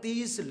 30